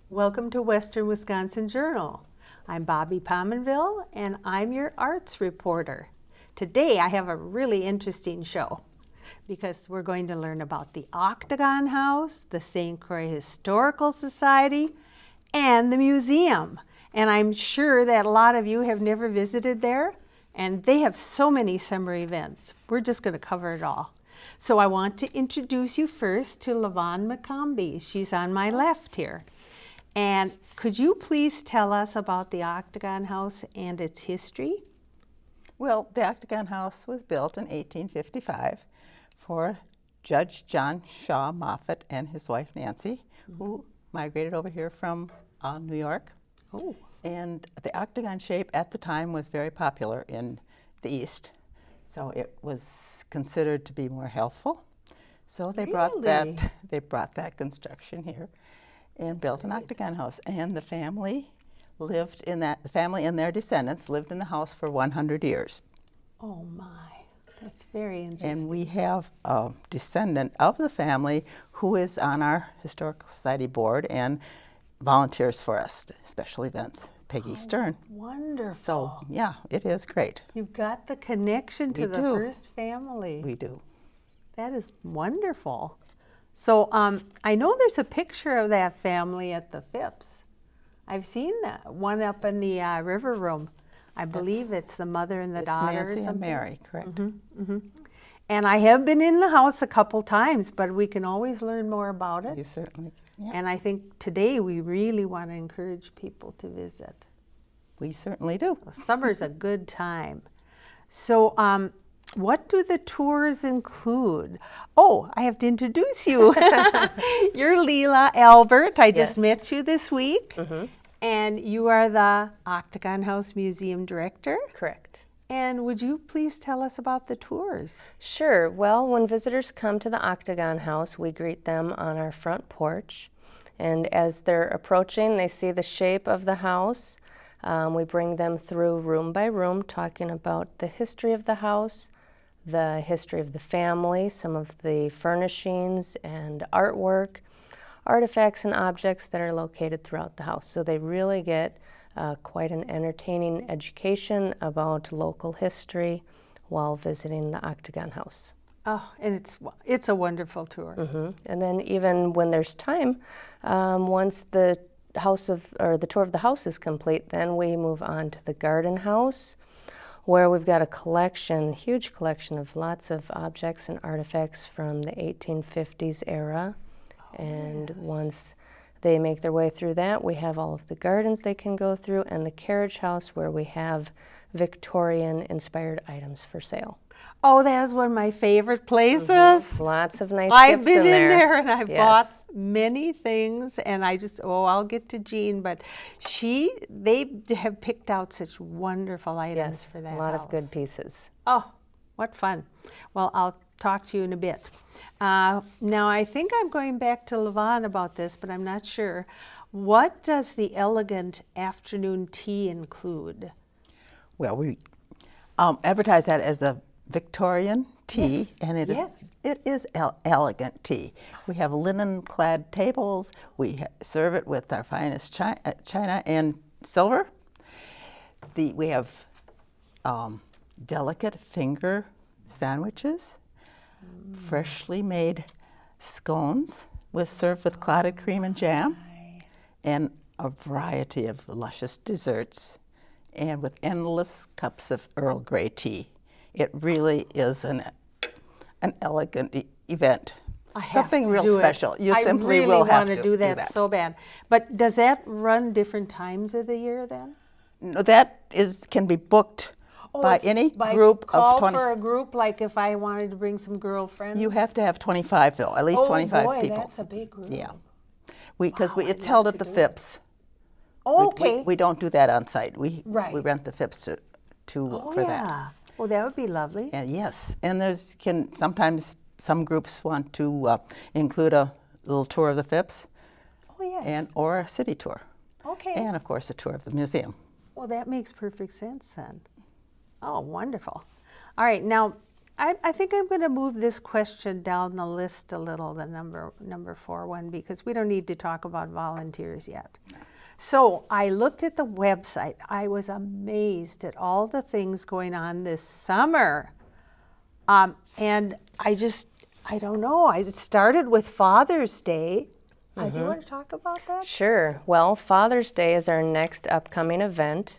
Welcome to Western Wisconsin Journal. I'm Bobby Pominville and I'm your arts reporter. Today I have a really interesting show because we're going to learn about the Octagon House, the St. Croix Historical Society, and the museum. And I'm sure that a lot of you have never visited there, and they have so many summer events. We're just going to cover it all. So I want to introduce you first to LaVon McCombie. She's on my left here. And could you please tell us about the Octagon House and its history? Well, the Octagon House was built in 1855 for Judge John Shaw Moffett and his wife Nancy, who migrated over here from New York. Oh. And the octagon shape at the time was very popular in the East, so it was considered to be more healthful. So they brought that construction here and built an octagon house. And the family lived in that. The family and their descendants lived in the house for 100 years. Oh my, that's very interesting. And we have a descendant of the family who is on our Historical Society board and volunteers for us, special events, Peggy Stern. Wonderful. So, yeah, it is great. You've got the connection to the first family. We do. That is wonderful. So I know there's a picture of that family at the Phipps. I've seen that one up in the river room. I believe it's the mother and the daughter Nancy or something. and Mary, correct. And I have been in the house a couple times, but we can always learn more about it. You certainly can. Yeah. And I think today we really want to encourage people to visit. We certainly do. Summer's a good time. So what do the tours include? Oh, I have to introduce you. You're Leila Albert. I just met you this week. And you are the Octagon House Museum Director. Correct. And would you please tell us about the tours? Sure. Well, when visitors come to the Octagon House, we greet them on our front porch. And as they're approaching, they see the shape of the house. We bring them through room by room, talking about the history of the house, the history of the family, some of the furnishings and artwork, artifacts and objects that are located throughout the house. So they really get quite an entertaining education about local history while visiting the Octagon House. Oh, and it's a wonderful tour. And then even when there's time, once the tour of the house is complete, then we move on to the garden house, where we've got a collection, huge collection of lots of objects and artifacts from the 1850s era. And once they make their way through that, we have all of the gardens they can go through, and the carriage house where we have Victorian-inspired items for sale. Oh, that is one of my favorate places. Lots of nice I've gifts been in in there and I've Yes. bought many things, and I'll get to Jean, but they have picked out such wonderful items for that a lot house. of good pieces. Oh, what fun. Well, I'll talk to you in a bit. Now, I think I'm going back to LaVon about this, but I'm not sure. What does the elegant afternoon tea include? Well, we advertise that as a Victorian tea, and it is elegant tea. We have linen-clad tables. We serve it with our finest china and silver. We have delicate finger sandwiches, freshly made scones served with clotted cream and jam, and a variety of luscious desserts, and with endless cups of Earl Grey tea. It really is an elegant event. Something real special. You simply will have to want to do that so bad. But does that run different times of the year then? No, that can be booked by any group of 20. Call for a group, like if I wanted to bring some girlfriends? You have to have 25, though, at least 25 people. That's a big group. Yeah. Because it's held at the Phipps. Oh, okay. We don't do that on site. We rent the Phipps for that. Yeah. Well, that would be lovely. And yes, and sometimes some groups want to include a little tour of the Phipps. Oh, yes. Or a city tour. Okay. And of course a tour of the museum. Well, that makes perfect sense then. Oh, wonderful. All right, now I think I'm going to move this question down the list a little, the number 4 one, because we don't need to talk about volunteers yet. So I looked at the website. I was amazed at all the things going on this summer. And I don't know, I started with Father's Day. Do you want to talk about that? Sure. Well, Father's Day is our next upcoming event.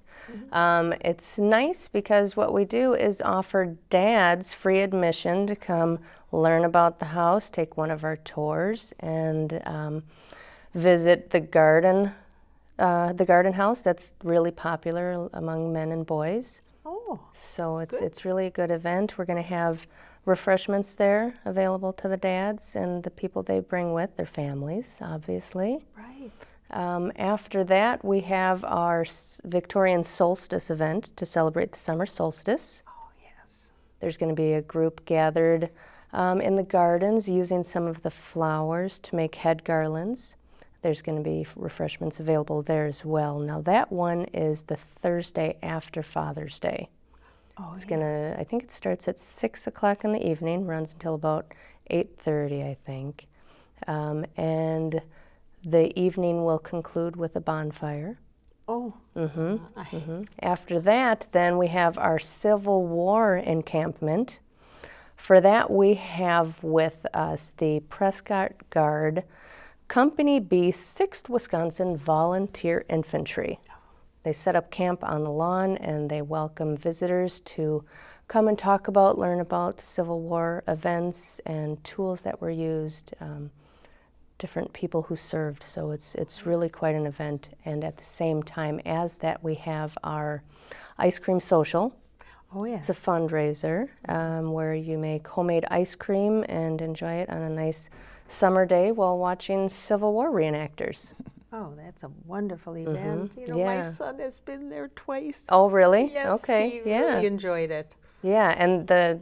It's nice because what we do is offer dads free admission to come learn about the house, take one of our tours, and visit the garden house that's really popular among men and boys. Oh, so it's really a good event. We're going to have refreshments there available to the dads and the people they bring with, their families, obviously. right. After that, we have our Victorian solstice event to celebrate the summer solstice. Oh, yes. There's going to be a group gathered in the gardens using some of the flowers to make head garlands. There's going to be refreshments available there as well. Now that one is the Thursday after Father's Day. Oh, It's gonna, I think it starts at 6 o'clock in the evening, runs until about 8:30, I think. And the evening will conclude with a bonfire. Oh. After that, then we have our Civil War encampment. For that, we have with us the Prescott Guard, Company B, 6th Wisconsin Volunteer Infantry. They set up camp on the lawn and they welcome visitors to come and talk about, learn about Civil War events and tools that were used, different people who served. So it's really quite an event. And at the same time as that, we have our ice cream social. Oh, yes. It's a fundraiser where you make homemade ice cream and enjoy it on a nice summer day while watching Civil War reenactors. Oh, that's a wonderful event. You know, Yeah. my son has been there twice. Oh, really? Yes, Okay. he Yeah. really enjoyed it. Yeah, and the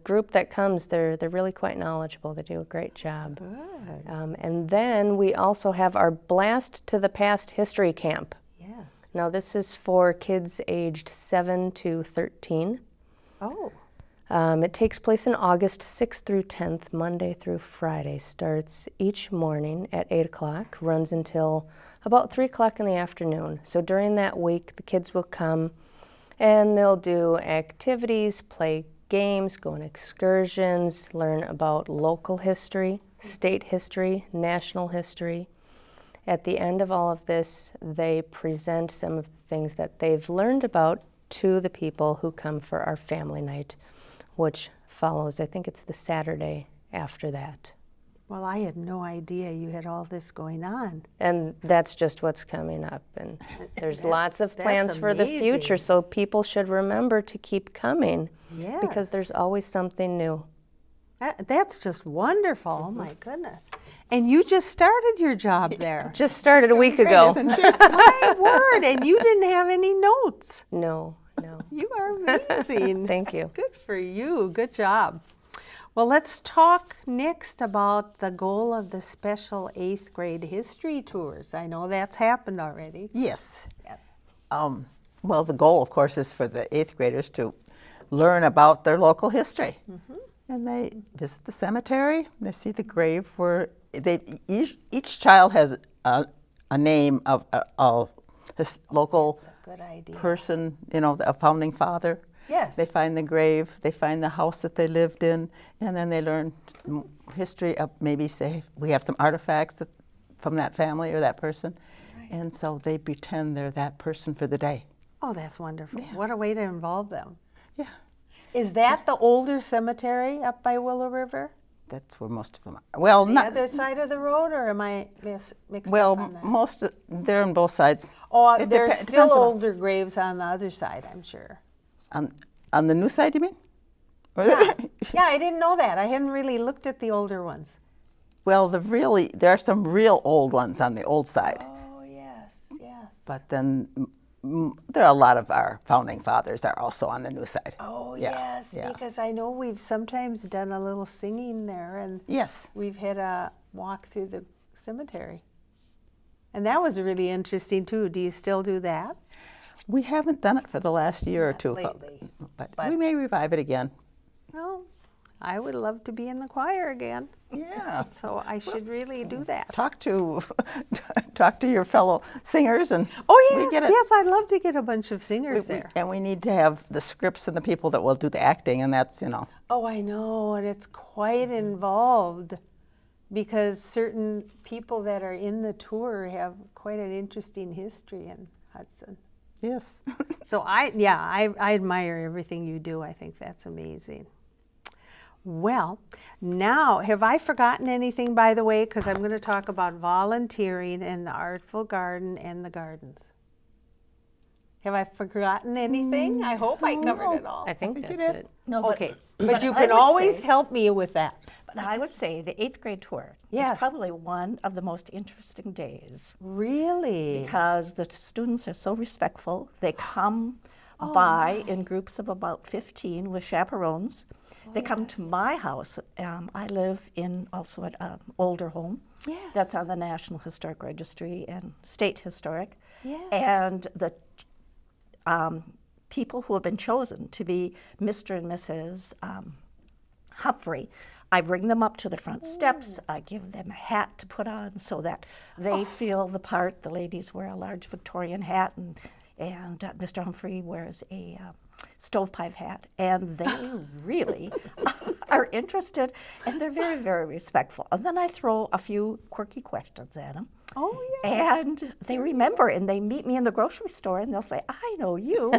group that comes, they're really quite knowledgeable. They do a great job. Good. And then we also have our Blast to the Past History Camp. Yes. Now this is for kids aged 7 to 13. Oh, It takes place in August 6th through 10th, Monday through Friday. Starts each morning at 8 o'clock, runs until about 3 o'clock in the afternoon. So during that week, the kids will come and they'll do activities, play games, go on excursions, learn about local history, state history, national history. At the end of all of this, they present some of the things that they've learned about to the people who come for our family night, which follows, I think it's the Saturday after that. well, I had no idea you had all this going on. And that's just what's coming up. And there's lots of that's plans for the amazing. future, so people should remember to keep coming Yeah. because there's always something new. That's just wonderful. Oh, my goodness. And you just started your job there. Just started a week ago. Isn't she? My word. And you didn't have any notes. No. You are amazing. Thank you. Good for you. Good job. Well, let's talk next about the goal of the special 8th grade history tours. I know that's happened already. Yes. Yes. Well, the goal, of course, is for the 8th graders to learn about their local history. And they visit the cemetery. They see the grave where each child has a name of a local Good idea. person, a founding father. Yes. They find the grave, they find the house that they lived in, and then they learn history of, maybe say we have some artifacts from that family or that person. And so they pretend they're that person for the day. Oh, that's wonderful. What a way to involve them. Yeah. Is that the older cemetery up by Willow River? That's where most of them are. Well, The not other side of the road, or am I mixed up on that? they're on both sides. Oh, It there's depends still on- older graves on the other side, I'm sure. On the new side, you mean? Or Yeah, I didn't know that. I hadn't really looked at the older ones. Well, there are some real old ones on the old side, Oh, yes. but then there are a lot of our founding fathers are also on the new side. Oh, Yeah, yes, yeah. because I know we've sometimes done a little singing there, and Yes. we've had a walk through the cemetery. And that was really interesting, too. Do you still do that? We haven't done it for the last year or Not two, lately, but but- we may revive it again. Well, I would love to be in the choir again, Yeah. so I should really do that. Talk to your fellow singers, and Oh we yes, get it. yes, I'd love to get a bunch of singers there. And we need to have the scripts and the people that will do the acting, and that's, Oh, I know, and it's quite involved because certain people that are in the tour have quite an interesting history in Hudson. yes. So I admire everything you do. I think that's amazing. Well, now, have I forgotten anything, by the way? Because I'm going to talk about volunteering in the Artful Garden and the gardens. Have I forgotten anything? I hope I covered it all. I think you that's did. it. No, Okay, but you I can would always say- help me with that. But I would say the 8th grade tour Yes. is probably one of the most interesting days Really? because the students are so respectful. They come by in groups of about 15 with chaperones. They come to my house. I live in also an older home Yes. that's on the National Historic Registry and State Historic. Yes. And the people who have been chosen to be Mr. and Mrs. Humphrey, I bring them up to the front steps. I give them a hat to put on so that they feel the part. The ladies wear a large Victorian hat, and Mr. Humphrey wears a stovepipe hat. And they really are interested, and they're very, very respectful. And then I throw a few quirky questions at them. Oh, yeah. And they remember, and they meet me in the grocery store, and they'll say, "I know you."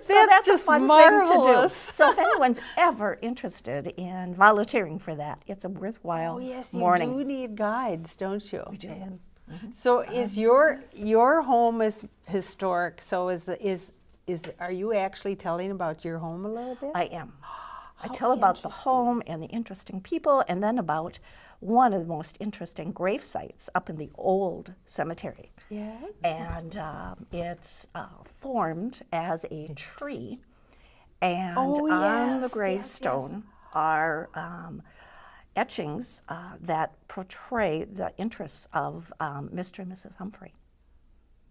So that's a just fun thing marvelous. to do. So if anyone's ever interested in volunteering for that, it's a worthwhile Oh, yes, you morning. do need guides, don't you? We do. So is your home is historic? So are you actually telling about your home a little bit? I am. I tell about the home and the interesting people, and then about one of the most interesting grave sites up in the old cemetery. Yeah. And it's formed as a tree, and Oh, on yes, the yes, gravestone are etchings that portray the interests of Mr. and Mrs. Humphrey.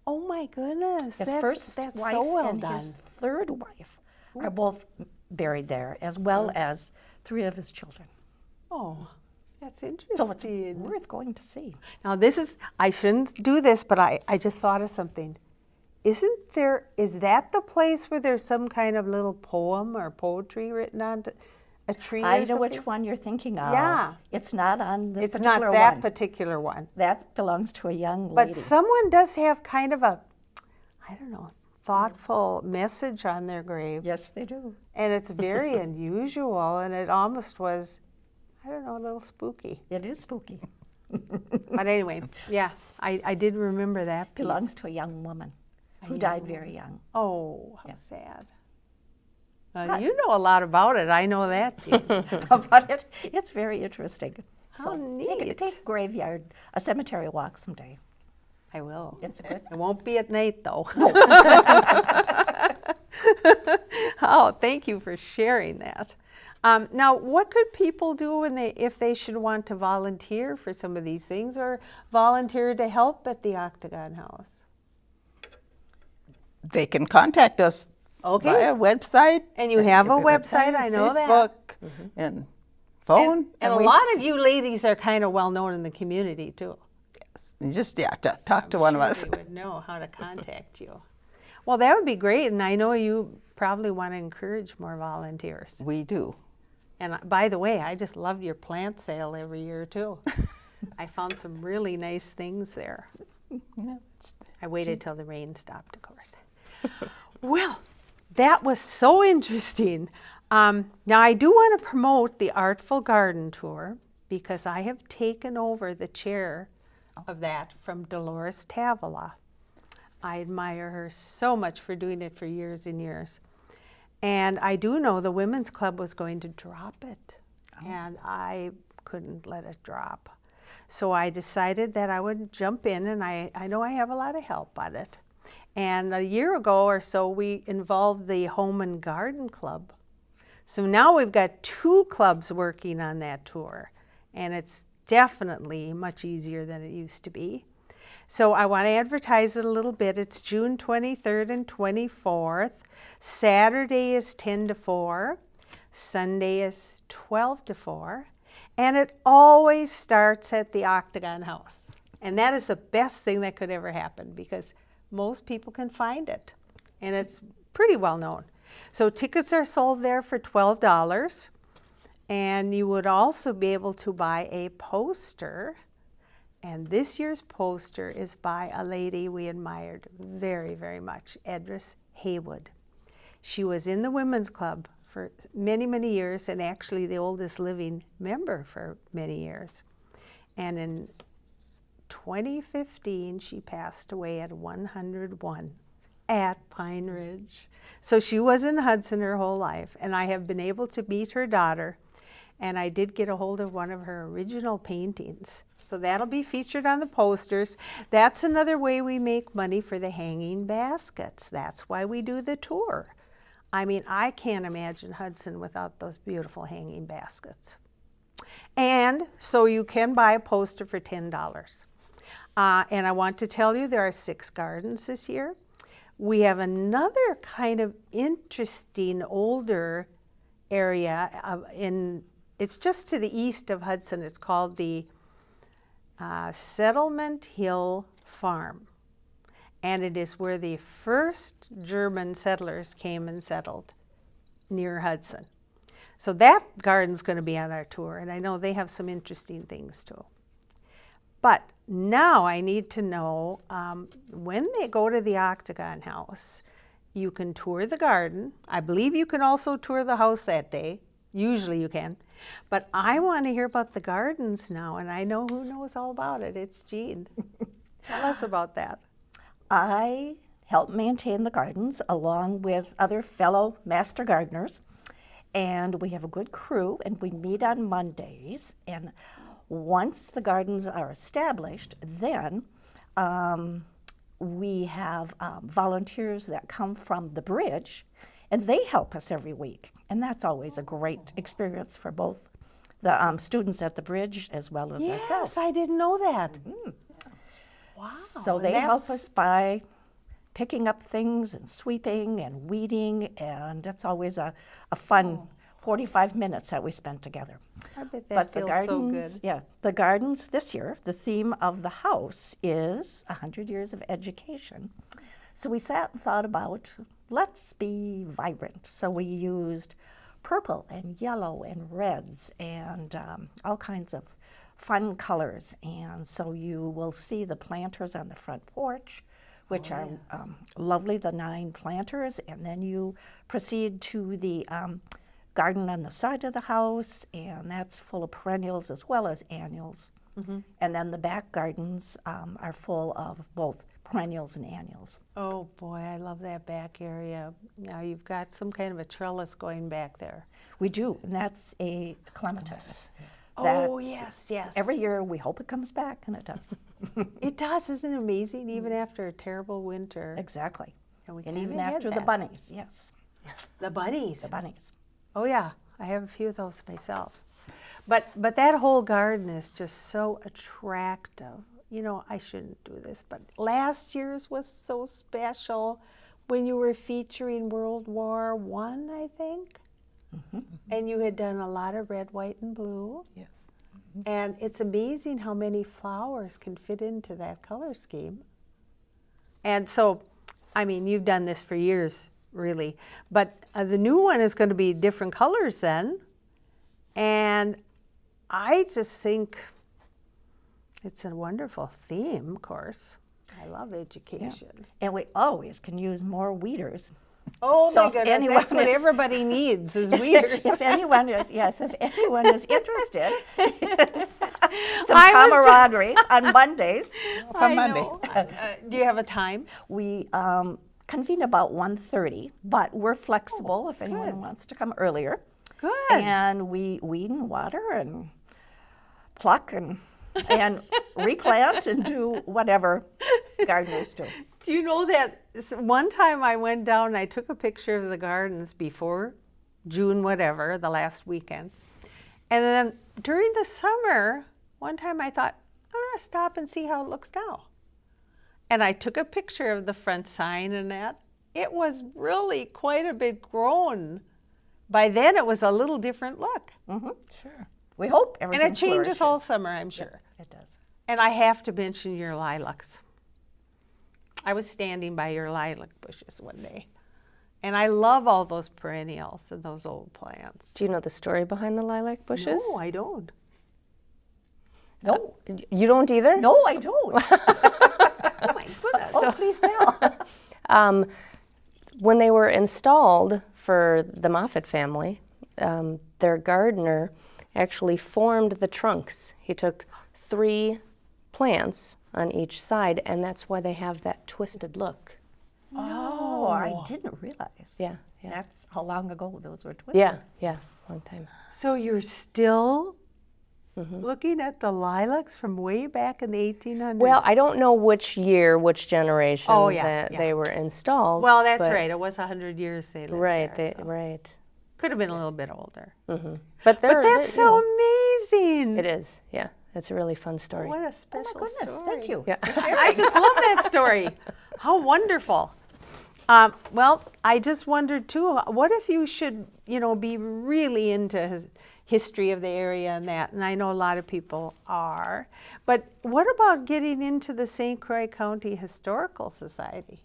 Oh my goodness. His that's, first that's wife so well and done. his third wife are both buried there, as well as 3 of his children. Oh, that's So it's interesting. worth going to see. Now I shouldn't do this, but I just thought of something. Is that the place where there's some kind of little poem or poetry written on a tree I or know something? which one you're thinking of. Yeah. It's not on this It's particular not that one. particular one. That belongs to a young But lady. someone does have kind of a, I don't know, thoughtful message on their grave. Yes, they do. And it's very unusual, and it almost was, I don't know, a little spooky. It is spooky. But anyway, yeah, I did remember that piece. Belongs to a young woman who died very young. Oh, how sad. You know a lot about it. I know that. But it's very interesting. How So neat. take a graveyard, a cemetery walk someday. I will. It's a good. It won't be at night, though. Oh, thank you for sharing that. Now, what could people do if they should want to volunteer for some of these things or volunteer to help at the Octagon House? They can contact us Okay. via website. And you have a website, I know that. Facebook, and phone. And a lot of you ladies are kind of well known in the community, too. You just talk to one of us. Sure they would know how to contact you. Well, that would be great, and I know you probably want to encourage more volunteers. We do. And by the way, I just love your plant sale every year, too. I found some really nice things there. Yeah, I waited till the rain stopped, of course. Well, that was so interesting. Now, I do want to promote the Artful Garden Tour because I have taken over the chair of that from Dolores Tavola. I admire her so much for doing it for years and years. And I do know the Women's Club was going to drop it, and I couldn't let it drop. So I decided that I would jump in, and I know I have a lot of help on it. And a year ago or so, we involved the Home and Garden Club. So now we've got 2 clubs working on that tour, and it's definitely much easier than it used to be. So I want to advertise it a little bit. It's June 23rd and 24th. Saturday is 10 to 4. Sunday is 12 to 4. And it always starts at the Octagon House. And that is the best thing that could ever happen because most people can find it. And it's pretty well known. So tickets are sold there for $12. And you would also be able to buy a poster. And this year's poster is by a lady we admired very, very much, Edris Haywood. She was in the Women's Club for many, many years and actually the oldest living member for many years. And in 2015, she passed away at 101 at Pine Ridge. So she was in Hudson her whole life, and I have been able to meet her daughter, and I did get a hold of one of her original paintings. So that'll be featured on the posters. That's another way we make money for the hanging baskets. That's why we do the tour. I mean, I can't imagine Hudson without those beautiful hanging baskets. And so you can buy a poster for $10. And I want to tell you there are 6 gardens this year. We have another kind of interesting older area it's just to the east of Hudson. It's called the Settlement Hill Farm. And it is where the first German settlers came and settled near Hudson. So that garden's going to be on our tour, and I know they have some interesting things too. But now I need to know, when they go to the Octagon House, you can tour the garden. I believe you can also tour the house that day. Usually you can. But I want to hear about the gardens now, and I know who knows all about it. It's Jean. Tell us about that. I help maintain the gardens along with other fellow master gardeners. And we have a good crew, and we meet on Mondays. And once the gardens are established, then we have volunteers that come from the bridge, and they help us every week. And that's always a great experience for both the students at the bridge as well as ourselves. Yes, I didn't know that. Mm-hmm. Wow. So they help us by picking up things and sweeping and weeding, and that's always a fun 45 minutes that we spend together. I bet that feels so good. Yeah, the gardens this year, the theme of the house is 100 years of education. So we sat and thought about, let's be vibrant. So we used purple and yellow and reds and all kinds of fun colors. And so you will see the planters on the front porch, which are lovely, the 9 planters. And then you proceed to the garden on the side of the house, and that's full of perennials as well as annuals. Mm-hmm. And then the back gardens are full of both perennials and annuals. Oh boy, I love that back area. Now you've got some kind of a trellis going back there. We do, and that's a clematis. Oh, yes, yes. Every year we hope it comes back, and it does. It does, isn't it amazing, even after a terrible winter? Exactly. And And even after the bunnies, yes. The bunnies. The bunnies. Oh yeah, I have a few of those myself. But that whole garden is just so attractive. You know, I shouldn't do this, but last year's was so special when you were featuring World War I, I think. Mm-hmm. And you had done a lot of red, white, and blue. Yes. Mm-hmm. And it's amazing how many flowers can fit into that color scheme. And so, I mean, you've done this for years, really. But the new one is going to be different colors then. And I just think it's a wonderful theme, of course. I love education. Yeah. And we always can use more weeders. Oh So my if goodness, anyone that's what is- everybody needs is weeders. If anyone is, yes, if anyone is interested, some I was camaraderie on Mondays. I On Monday. know. Do you have a time? We convene about 1:30, but we're flexible if anyone wants to come earlier. Good. And we weed and water and pluck and replant and do whatever gardeners do. Do you know that one time I went down and I took a picture of the gardens before June whatever, the last weekend. And then during the summer, one time I thought, I'm going to stop and see how it looks now. And I took a picture of the front sign and that. It was really quite a bit grown. By then it was a little different look. Sure. We hope And everything it changes all flourishes. summer, I'm sure. It does. And I have to mention your lilacs. I was standing by your lilac bushes one day. And I love all those perennials and those old plants. Do you know the story behind the lilac bushes? No, I don't. No, You don't either? no, I don't. Oh my goodness. Oh, please tell. When they were installed for the Moffat family, their gardener actually formed the trunks. He took 3 plants on each side, and that's why they have that twisted look. Oh, I didn't realize. Yeah, yeah. That's how long ago those were twisted. Yeah, yeah, long time. So you're still looking at the lilacs from way back in the 1800s? Well, I don't know which year, which generation Oh, yeah, that yeah. they were installed. Well, that's but- right. It was 100 years they lived Right, there. they, So. right. Could have been a little bit older. But they're, But that's they're, you know, so amazing. it is, yeah. It's a really fun story. What a Oh special my goodness, story. thank you. Yeah. for sharing. I just love that story. How wonderful. Well, I just wondered too, what if you should, be really into history of the area and that, and I know a lot of people are, but what about getting into the St. Croix County Historical Society?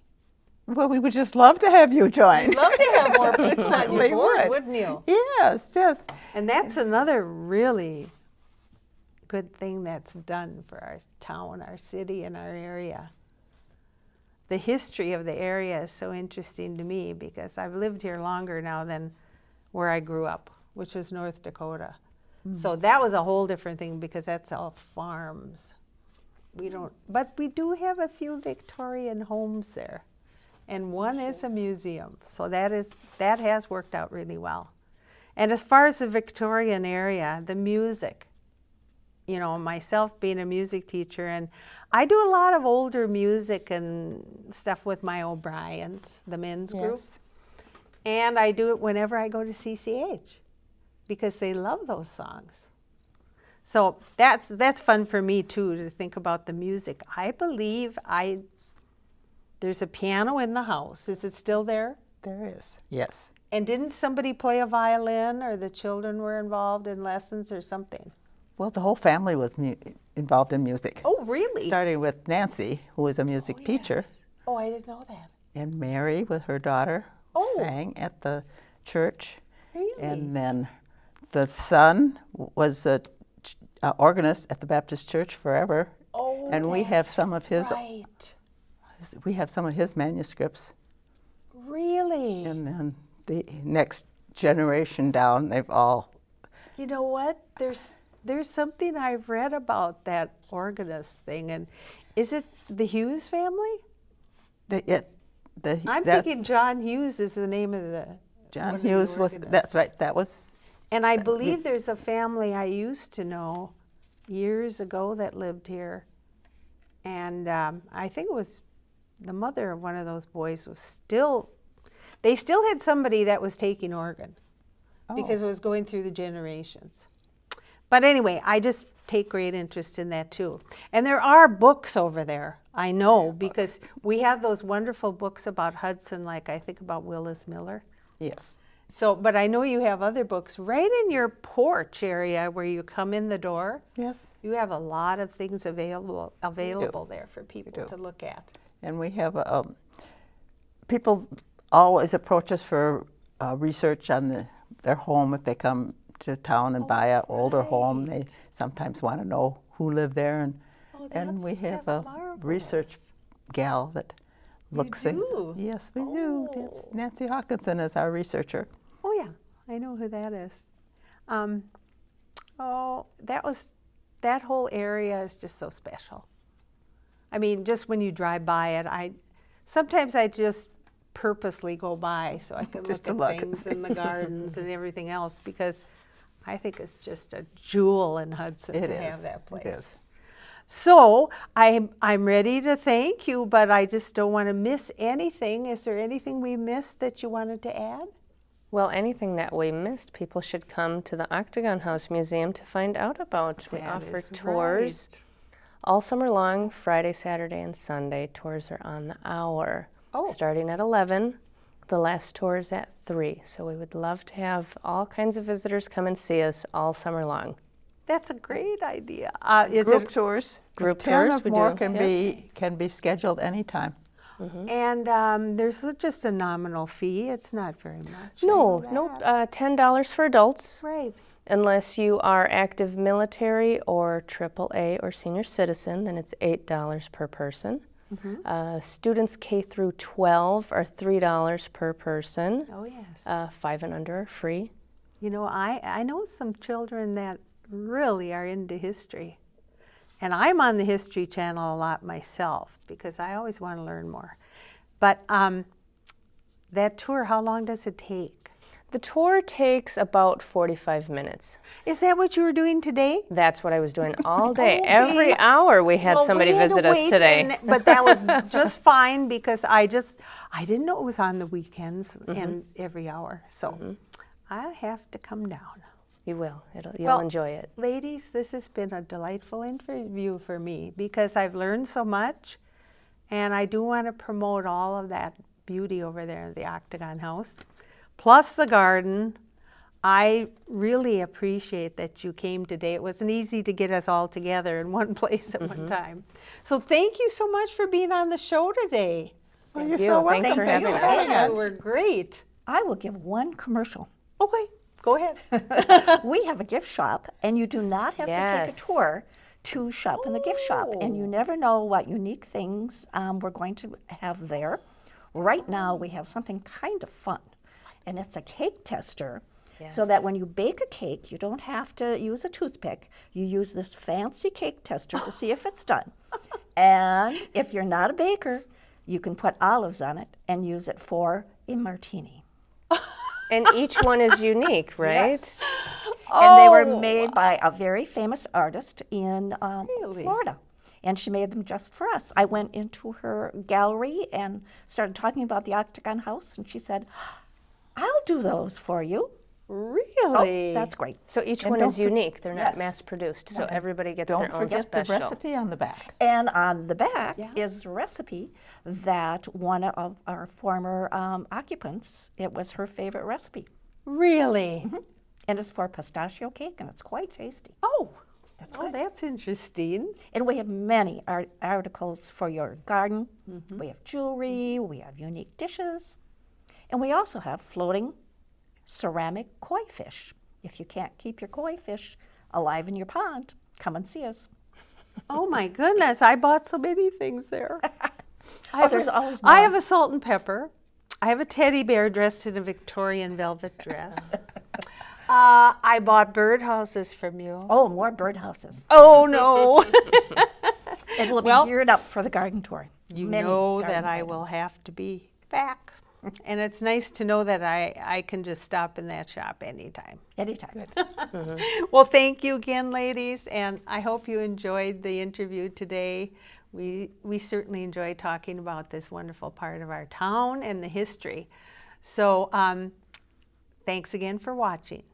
Well, we would just love to have you join. Love to have more people on your We board, would. wouldn't you? Yes, yes. And that's another really good thing that's done for our town, our city, and our area. The history of the area is so interesting to me because I've lived here longer now than where I grew up, which was North Dakota. So that was a whole different thing because that's all farms. But we do have a few Victorian homes there. And one is a museum. So that has worked out really well. And as far as the Victorian area, the music, myself being a music teacher, and I do a lot of older music and stuff with my O'Briens, the men's group. And I do it whenever I go to CCH because they love those songs. So that's fun for me too, to think about the music. I believe there's a piano in the house. Is it still there? There is. Yes. And didn't somebody play a violin, or the children were involved in lessons or something? Well, the whole family was involved in music. Oh, really? Starting with Nancy, who was a music teacher, Oh, I didn't know that. and Mary with her daughter sang at the church. Really? And then the son was a organist at the Baptist Church forever. Oh, And we have some of his right. we have some of his manuscripts. Really? And then the next generation down, they've all You know what? There's something I've read about that organist thing, and is it the Hughes family? I'm thinking John Hughes is the name of the John one of the Hughes was, organists. that's right, that was, And I believe there's a family I used to know years ago that lived here, and I think it was the mother of one of those boys they still had somebody that was taking organ because it was going through the generations. But anyway, I just take great interest in that too. And there are books over there, I know, because we have those wonderful books about Hudson, like I think about Willis Miller. yes. So, but I know you have other books right in your porch area where you come in the door. Yes. You have a lot of things available there for people to look at. And we have, people always approach us for research on their home. If they come to town and buy an older home, they sometimes want to know who lived there. And we have a research gal that looks things. do? Yes, we do. Nancy Hawkinson is our researcher. Oh yeah, I know who that is. That whole area is just so special. I mean, just when you drive by it, sometimes I just purposely go by so I can Just look to at look. things in the gardens and everything else, because I think it's just a jewel in Hudson It to is. have that place. It is. So I'm ready to thank you, but I just don't want to miss anything. Is there anything we missed that you wanted to add? Well, anything that we missed, people should come to the Octagon House Museum to find out about. We That offer is tours All summer long, Friday, Saturday, and Sunday, tours are on the hour. Oh. Starting at 11, the last tour is at 3. So we would love to have all kinds of visitors come and see us all summer long. That's a great idea. Is Group it? tours. Group 10 tours or we more do, can yeah. be scheduled anytime. And there's just a nominal fee. It's not very much. I No, know that. nope, $10 for adults, Right. unless you are active military or AAA or senior citizen, then it's $8 per person. Students K through 12 are $3 per person. Oh, yes. 5 and under are free. You know, I know some children that really are into history. And I'm on the History Channel a lot myself because I always want to learn more. But that tour, how long does it take? The tour takes about 45 minutes. Is that what you were doing today? That's what I was doing all day. Oh, Every we- hour we had Well, somebody we had to visit us wait, today. but that was just fine because I didn't know it was on the weekends and every hour. So I have to come down. You will. You'll Well, enjoy it. Ladies, this has been a delightful interview for me because I've learned so much, and I do want to promote all of that beauty over there in the Octagon House, plus the garden. I really appreciate that you came today. It wasn't easy to get us all together in one place at one time. So thank you so much for being on the show today. Well, Thank you're you. so Thanks welcome. for Thank having you. us. Yes. You were great. I will give one commercial. Okay, go ahead. We have a gift shop, and you do not have to take a Yes. tour to shop in the gift shop. And you never know what unique things we're going to have there. Right now, we have something kind of fun, and it's a cake tester. So that when you bake a cake, you don't have to use a toothpick. You use this fancy cake tester to see if it's done. And if you're not a baker, you can put olives on it and use it for a martini. And each one is unique, right? Yes. And they were Oh. made by a very famous artist in Really? Florida. And she made them just for us. I went into her gallery and started talking about the Octagon House, and she said, I'll do those for you. So Really? that's great. So each And one don't is for- unique. They're not Yes. mass produced. So everybody gets Don't their own forget special. the recipe on the back. And on the back Yeah. is a recipe that one of our former occupants, it was her favorite recipe. Really? And it's for pistachio cake, and it's quite tasty. Oh, That's oh, good. that's interesting. And we have many articles for your garden. We have jewelry, we have unique dishes, and we also have floating ceramic koi fish. If you can't keep your koi fish alive in your pond, come and see us. Oh my goodness, I bought so many things there. There's always I more. have a salt and pepper. I have a teddy bear dressed in a Victorian velvet dress. I bought birdhouses from you. Oh, more birdhouses. Oh no. And we'll be Well, geared up for the garden tour. You Many know garden that I will items. have to be back. And it's nice to know that I can just stop in that shop anytime. Anytime. Well, thank you again, ladies, and I hope you enjoyed the interview today. We certainly enjoy talking about this wonderful part of our town and the history. So thanks again for watching.